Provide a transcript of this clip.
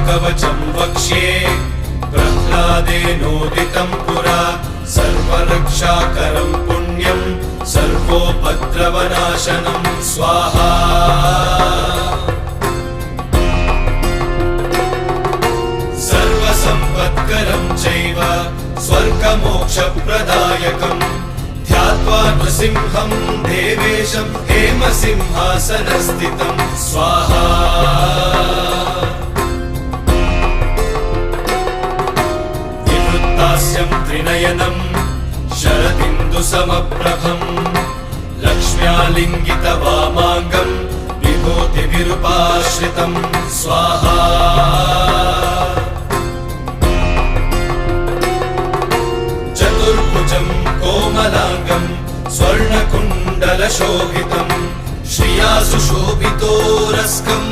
कवचं वक्ष्ये प्रह्लादेनोदितं पुरा सर्वरक्षाकरं पुण्यं सर्वोपद्रवनाशनं स्वाहा सर्वसम्पत्करं चैव स्वर्गमोक्षप्रदायकम् ध्यात्वा नृसिंहं देवेशं हेमसिंहासनस्थितं स्वाहा विवृत्तास्यं त्रिनयनं शरदिन्दुसमप्रभं लक्ष्म्यालिङ्गितवामाङ्गं विभूतिभिरुपाश्रितं स्वाहा चतुर्भुजं कोमलाङ्गं स्वर्णकुण्डलशोभितं श्रिया सुशोभितोरस्कं